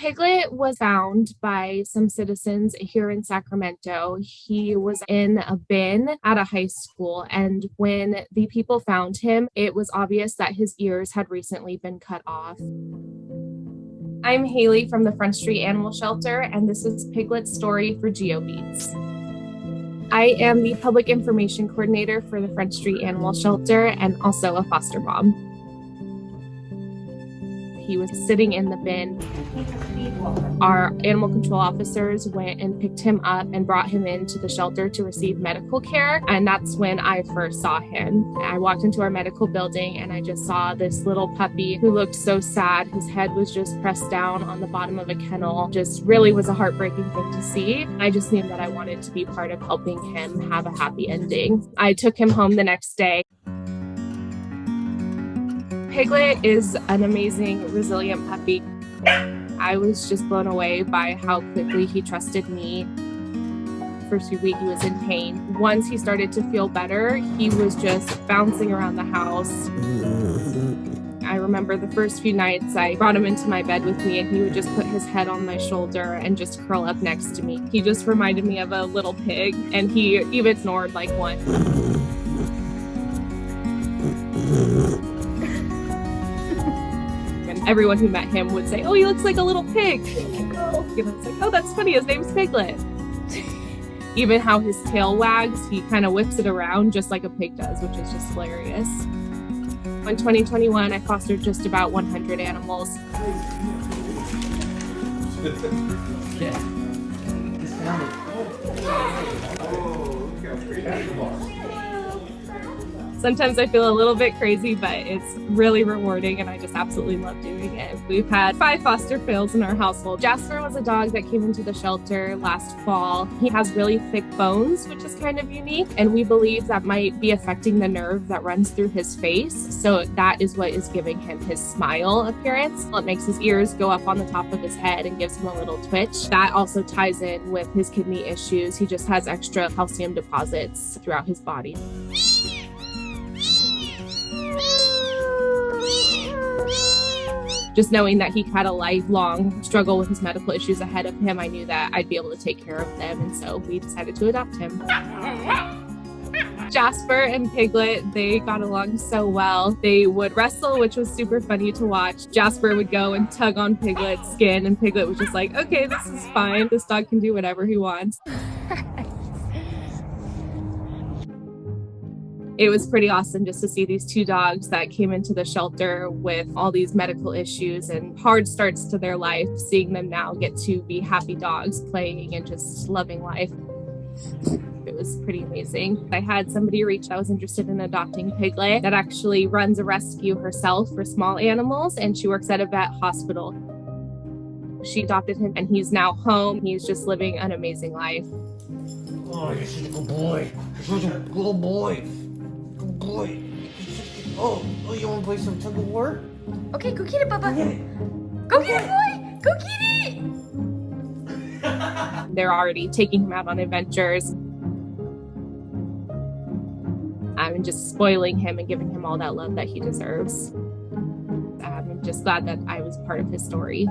Piglet was found by some citizens here in Sacramento. He was in a bin at a high school, and when the people found him, it was obvious that his ears had recently been cut off. I'm Haley from the Front Street Animal Shelter, and this is Piglet's story for GeoBeats. I am the public information coordinator for the Front Street Animal Shelter and also a foster mom. He was sitting in the bin. Our animal control officers went and picked him up and brought him into the shelter to receive medical care. And that's when I first saw him. I walked into our medical building and I just saw this little puppy who looked so sad. His head was just pressed down on the bottom of a kennel. Just really was a heartbreaking thing to see. I just knew that I wanted to be part of helping him have a happy ending. I took him home the next day. Piglet is an amazing, resilient puppy. I was just blown away by how quickly he trusted me. First few weeks he was in pain. Once he started to feel better, he was just bouncing around the house. I remember the first few nights I brought him into my bed with me and he would just put his head on my shoulder and just curl up next to me. He just reminded me of a little pig, and he even snored like one. Everyone who met him would say, "Oh, he looks like a little pig." And it's like, "Oh, that's funny. His name's Piglet." Even how his tail wags, he kind of whips it around just like a pig does, which is just hilarious. In 2021, I fostered just about 100 animals. Sometimes I feel a little bit crazy, but it's really rewarding and I just absolutely love doing it. We've had 5 foster fails in our household. Jasper was a dog that came into the shelter last fall. He has really thick bones, which is kind of unique, and we believe that might be affecting the nerve that runs through his face. So that is what is giving him his smile appearance. It makes his ears go up on the top of his head and gives him a little twitch. That also ties in with his kidney issues. He just has extra calcium deposits throughout his body. Just knowing that he had a lifelong struggle with his medical issues ahead of him, I knew that I'd be able to take care of them, and so we decided to adopt him. Jasper and Piglet, they got along so well. They would wrestle, which was super funny to watch. Jasper would go and tug on Piglet's skin, and Piglet was just like, "Okay, this is fine. This dog can do whatever he wants." It was pretty awesome just to see these 2 dogs that came into the shelter with all these medical issues and hard starts to their life, seeing them now get to be happy dogs playing and just loving life. It was pretty amazing. I had somebody reach that was interested in adopting Piglet that actually runs a rescue herself for small animals, and she works at a vet hospital. She adopted him and he's now home. He's just living an amazing life. Oh, you're such a good boy. You're such a good boy. Good boy. Oh, you want to play some tug of war? Okay, go get it, Bubba. Go get it, boy. Go get it. They're already taking him out on adventures. I'm just spoiling him and giving him all that love that he deserves. I'm just glad that I was part of his story.